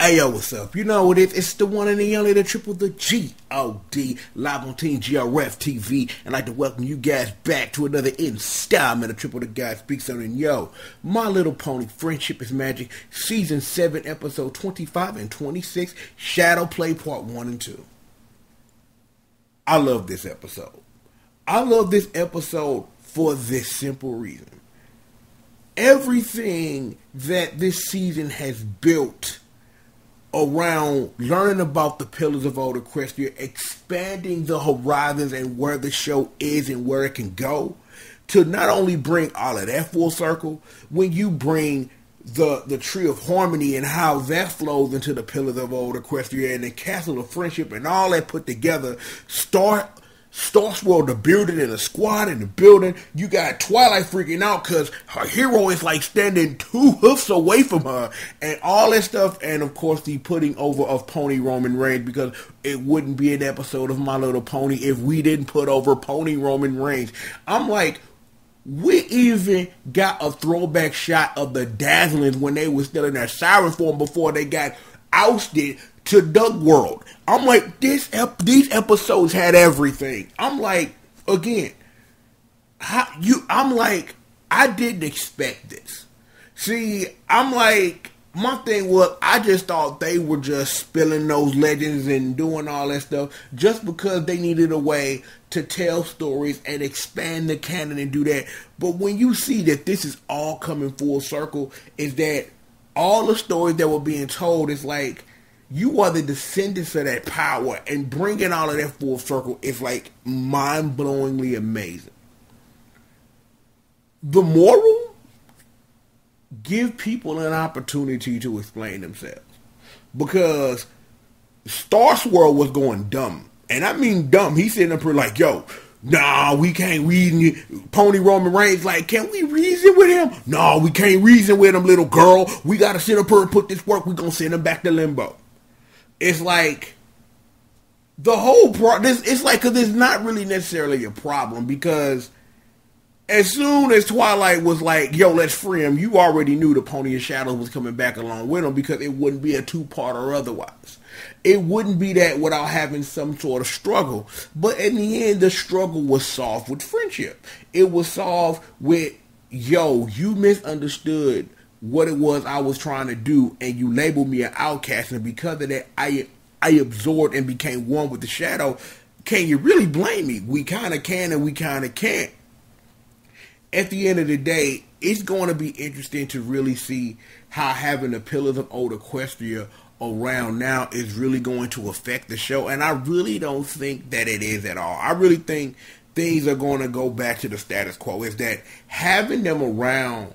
Hey yo, what's up? You know what it is? It's the one and the only, the triple, the G.O.D. live on Team GRF TV. And I'd like to welcome you guys back to another installment of Triple the Guy Speaks On. And yo, My Little Pony, Friendship is Magic, Season 7, Episode 25 and 26, Shadow Play Part 1 and 2. I love this episode. I love this episode for this simple reason. Everything that this season has built around learning about the Pillars of Old Equestria, expanding the horizons and where the show is and where it can go, to not only bring all of that full circle, when you bring the Tree of Harmony and how that flows into the Pillars of Old Equestria and the Castle of Friendship and all that put together, Starswell, the building and the squad in the building. You got Twilight freaking out because her hero is like standing 2 hoofs away from her and all that stuff. And of course the putting over of Pony Roman Reigns, because it wouldn't be an episode of My Little Pony if we didn't put over Pony Roman Reigns. I'm like, we even got a throwback shot of the Dazzlings when they were still in their siren form before they got ousted to Doug World. I'm like, these episodes had everything. I'm like, again, I'm like, I didn't expect this. See, I'm like, my thing was, I just thought they were just spilling those legends and doing all that stuff just because they needed a way to tell stories and expand the canon and do that. But when you see that this is all coming full circle, is that all the stories that were being told is like, you are the descendants of that power, and bringing all of that full circle is like mind-blowingly amazing. The moral: give people an opportunity to explain themselves, because Starswirl was going dumb, and I mean dumb. He's sitting up here like, yo, nah, we can't reason. Pony Roman Reigns like, can we reason with him? No, we can't reason with him, little girl. We gotta sit up here and put this work. We gonna send him back to limbo. It's like the whole it's like, because it's not really necessarily a problem, because as soon as Twilight was like, yo, let's free him, you already knew the Pony of Shadows was coming back along with him, because it wouldn't be a 2-part or otherwise. It wouldn't be that without having some sort of struggle. But in the end, the struggle was solved with friendship. It was solved with, yo, you misunderstood what it was I was trying to do, and you labeled me an outcast, and because of that, I absorbed and became one with the shadow. Can you really blame me? We kind of can and we kind of can't. At the end of the day, it's going to be interesting to really see how having the Pillars of Old Equestria around now is really going to affect the show, and I really don't think that it is at all. I really think things are going to go back to the status quo. Is that having them around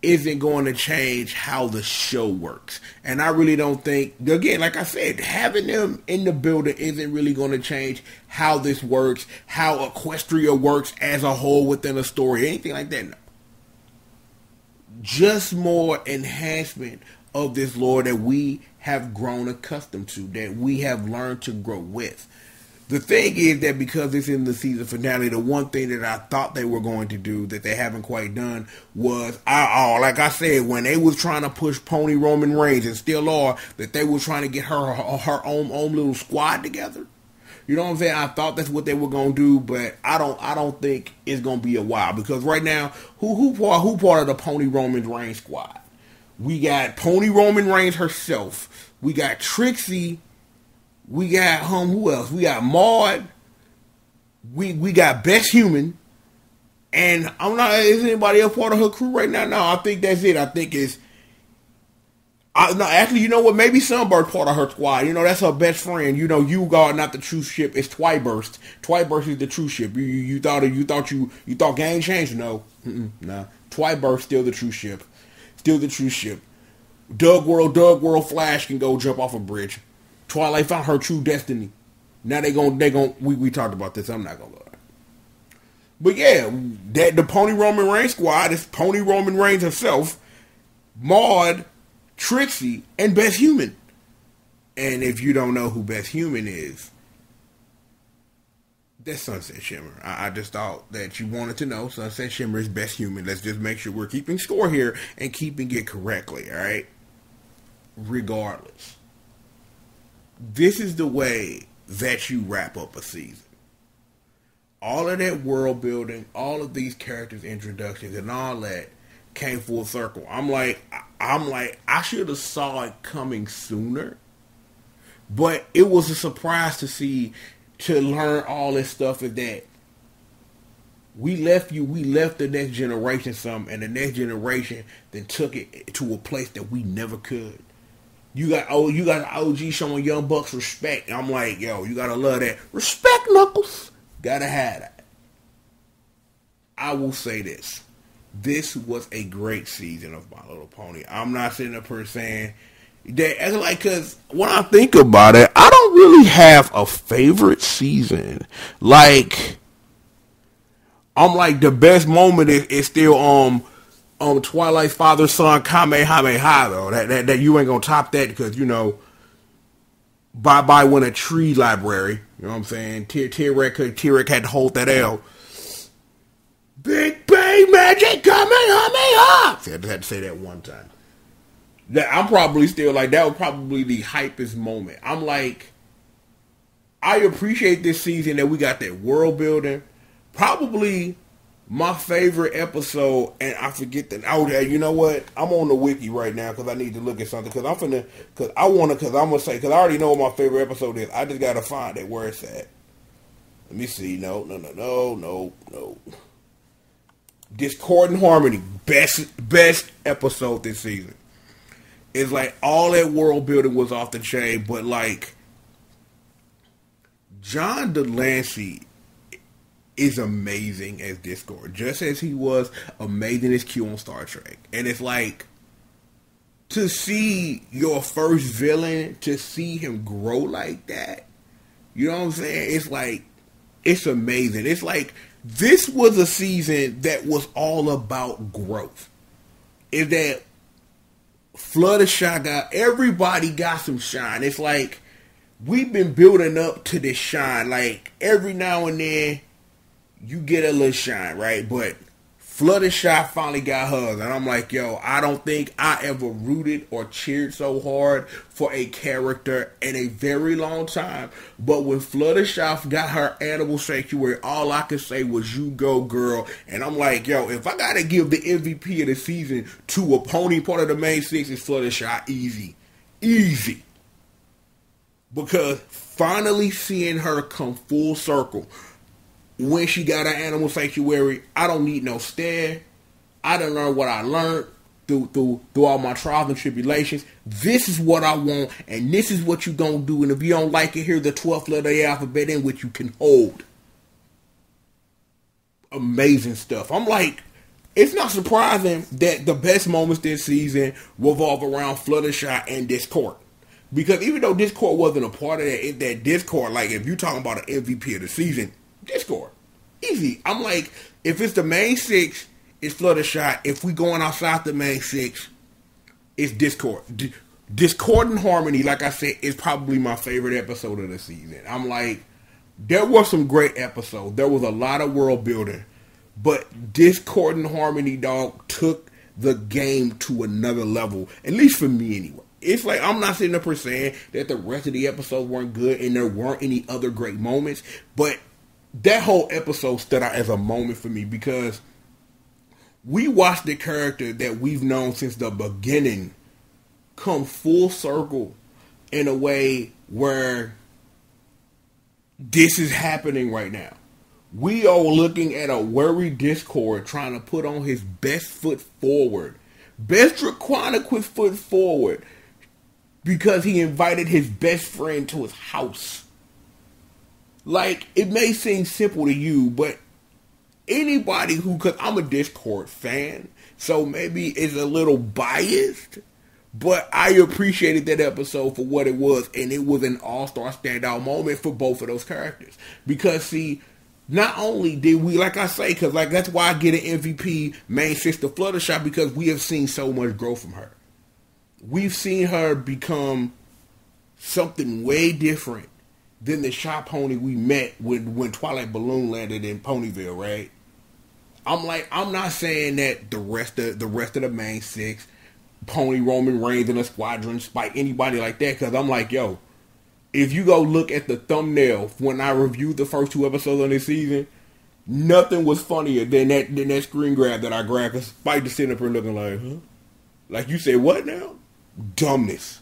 isn't going to change how the show works. And I really don't think, again, like I said, having them in the building isn't really going to change how this works, how Equestria works as a whole within a story, anything like that. No. Just more enhancement of this lore that we have grown accustomed to, that we have learned to grow with. The thing is that because it's in the season finale, the one thing that I thought they were going to do that they haven't quite done was, like I said, when they was trying to push Pony Roman Reigns, and still are, that they were trying to get her own little squad together. You know what I'm saying? I thought that's what they were going to do, but I don't think it's going to be a while, because right now, who part of the Pony Roman Reigns squad? We got Pony Roman Reigns herself. We got Trixie. We got who else? We got Maud. We got Best Human. And I'm not, is anybody else part of her crew right now? No, I think that's it. I think it's no, actually, you know what? Maybe Sunbird's part of her squad. You know, that's her best friend. You know, U-Guard, not the true ship. It's Twiburst. Twiburst is the true ship. You thought Gang changed? No. Nah. Twiburst still the true ship. Still the true ship. Doug World Flash can go jump off a bridge. Twilight found her true destiny. Now we talked about this. I'm not gonna lie. But yeah, the Pony Roman Reigns squad is Pony Roman Reigns herself, Maud, Trixie, and Best Human. And if you don't know who Best Human is, that's Sunset Shimmer. I just thought that you wanted to know. Sunset Shimmer is Best Human. Let's just make sure we're keeping score here and keeping it correctly, alright? regardless, this is the way that you wrap up a season. All of that world building, all of these characters' introductions, and all that came full circle. I'm like, I should have saw it coming sooner, but it was a surprise to learn all this stuff. Is that we left the next generation something, and the next generation then took it to a place that we never could. You got an OG showing young bucks respect. And I'm like, yo, you gotta love that. Respect, Knuckles. Gotta have that. I will say this. This was a great season of My Little Pony. I'm not sitting up here saying that, like, because when I think about it, I don't really have a favorite season. Like, I'm like, the best moment is still Twilight's father son Kamehameha though. That you ain't gonna top that because bye win a tree library. You know what I'm saying? T-Rex had to hold that L. Big Bang Magic Kamehameha. See, I just had to say that one time. I'm probably still like, that was probably the hypest moment. I'm like, I appreciate this season that we got that world building. Probably my favorite episode, and I forget that. Oh, you know what? I'm on the wiki right now because I need to look at something. Because I'm gonna say, because I already know what my favorite episode is. I just gotta find it where it's at. Let me see. No. Discord and Harmony, best episode this season. It's like all that world building was off the chain, but like John Delancey is amazing as Discord, just as he was amazing as Q on Star Trek. And it's like, to see your first villain, to see him grow like that, you know what I'm saying? It's like, it's amazing. It's like, this was a season that was all about growth. Is that Fluttershy everybody got some shine. It's like, we've been building up to this shine. Like, every now and then, you get a little shine, right? But Fluttershy finally got hers. And I'm like, yo, I don't think I ever rooted or cheered so hard for a character in a very long time. But when Fluttershy got her animal sanctuary, all I could say was, you go, girl. And I'm like, yo, if I got to give the MVP of the season to a pony part of the main six, it's Fluttershy. Easy. Because finally seeing her come full circle, when she got her animal sanctuary, I don't need no stare. I done learned what I learned through all my trials and tribulations. This is what I want, and this is what you gonna do. And if you don't like it, here's the 12th letter of the alphabet in which you can hold. Amazing stuff. I'm like, it's not surprising that the best moments this season revolve around Fluttershy and Discord. Because even though Discord wasn't a part of that Discord, like, if you're talking about an MVP of the season, Discord. Easy. I'm like, if it's the main six, it's Fluttershy. If we going outside the main six, it's Discord. Discord and Harmony, like I said, is probably my favorite episode of the season. I'm like, there were some great episodes. There was a lot of world building. But Discord and Harmony, dog, took the game to another level. At least for me, anyway. It's like, I'm not sitting up here saying that the rest of the episodes weren't good and there weren't any other great moments. But that whole episode stood out as a moment for me because we watched the character that we've known since the beginning come full circle in a way where this is happening right now. We are looking at a worried Discord trying to put on his best foot forward. Best Draquonic foot forward. Because he invited his best friend to his house. Like, it may seem simple to you, but anybody who, because I'm a Discord fan, so maybe it's a little biased, but I appreciated that episode for what it was, and it was an all-star standout moment for both of those characters. Because, see, not only did we, like I say, because like that's why I get an MVP main sister Fluttershy, because we have seen so much growth from her. We've seen her become something way different than the Shy Pony we met when Twilight Balloon landed in Ponyville, right? I'm like, I'm not saying that the rest of the main six pony Roman Reigns in a squadron, Spike, anybody like that. Because I'm like, yo, if you go look at the thumbnail when I reviewed the first 2 episodes on this season, nothing was funnier than that screen grab that I grabbed. Because Spike just sitting up here looking like, huh? Like you said, what now? Dumbness.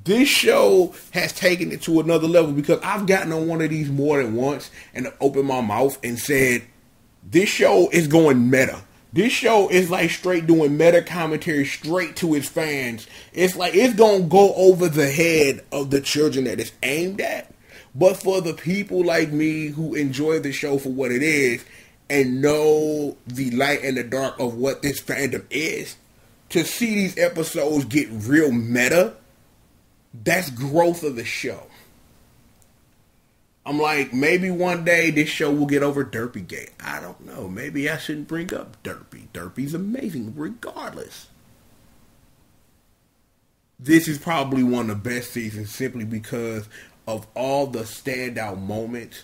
This show has taken it to another level because I've gotten on one of these more than once and opened my mouth and said, this show is going meta. This show is like straight doing meta commentary straight to its fans. It's like it's going to go over the head of the children that it's aimed at. But for the people like me who enjoy the show for what it is and know the light and the dark of what this fandom is, to see these episodes get real meta, that's growth of the show. I'm like, maybe one day this show will get over Derpygate. I don't know. Maybe I shouldn't bring up Derpy. Derpy's amazing regardless. This is probably one of the best seasons simply because of all the standout moments.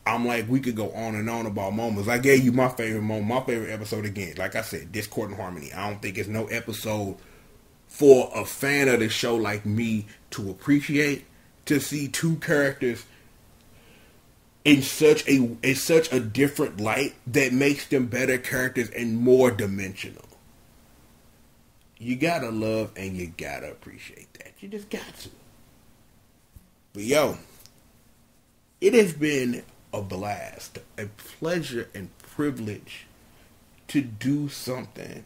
I'm like, we could go on and on about moments. I gave you my favorite moment, my favorite episode again. Like I said, Discord and Harmony. I don't think it's no episode for a fan of the show like me to appreciate, to see 2 characters in such a different light that makes them better characters and more dimensional. You gotta love and you gotta appreciate that. You just got to. But yo, it has been a blast, a pleasure and privilege to do something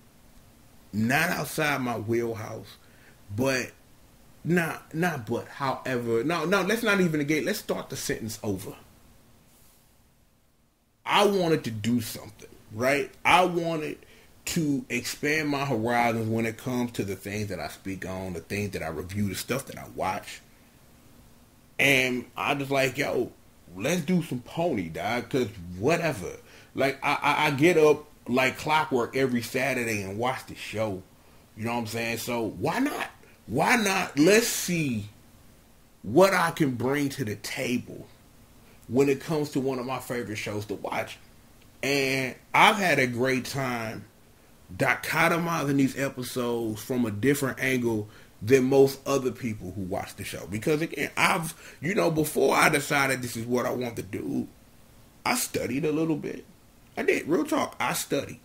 not outside my wheelhouse, but however, let's not even negate. Let's start the sentence over. I wanted to do something, right? I wanted to expand my horizons when it comes to the things that I speak on, the things that I review, the stuff that I watch. And I just like, yo, let's do some pony, dog, because whatever. Like, I get up like clockwork every Saturday and watch the show. You know what I'm saying? So why not? Why not? Let's see what I can bring to the table when it comes to one of my favorite shows to watch. And I've had a great time dichotomizing these episodes from a different angle than most other people who watch the show. Because again, before I decided this is what I want to do, I studied a little bit. I did. Real talk. I studied.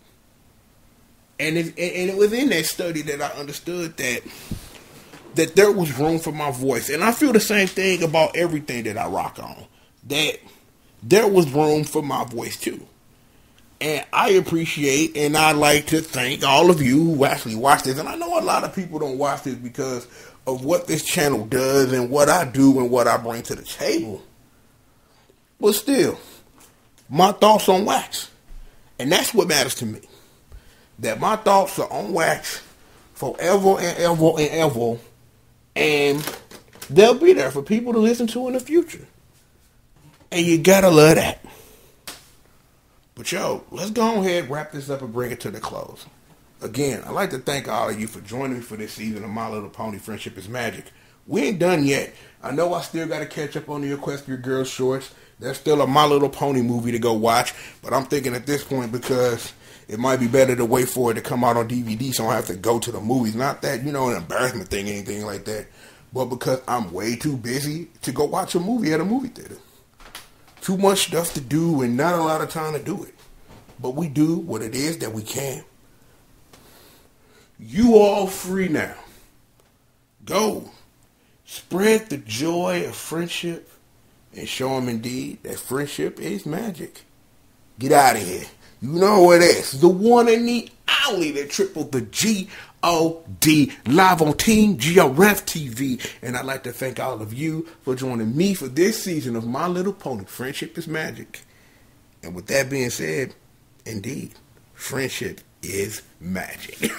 And it was in that study that I understood that there was room for my voice. And I feel the same thing about everything that I rock on. That there was room for my voice too. And I appreciate and I like to thank all of you who actually watch this. And I know a lot of people don't watch this because of what this channel does and what I do and what I bring to the table. But still, my thoughts on wax. And that's what matters to me. That my thoughts are on wax forever and ever and ever. And they'll be there for people to listen to in the future. And you gotta love that. But yo, let's go ahead, wrap this up, and bring it to the close. Again, I'd like to thank all of you for joining me for this season of My Little Pony Friendship is Magic. We ain't done yet. I know I still got to catch up on the Equestrian Girls shorts. There's still a My Little Pony movie to go watch. But I'm thinking at this point, because it might be better to wait for it to come out on DVD so I don't have to go to the movies. Not that, an embarrassment thing, anything like that. But because I'm way too busy to go watch a movie at a movie theater. Too much stuff to do and not a lot of time to do it. But we do what it is that we can. You all free now. Go. Spread the joy of friendship and show them indeed that friendship is magic. Get out of here. You know what it is. The one and the only that tripled the G.O.D. live on Team GRF TV. And I'd like to thank all of you for joining me for this season of My Little Pony Friendship is Magic. And with that being said, indeed, friendship is magic.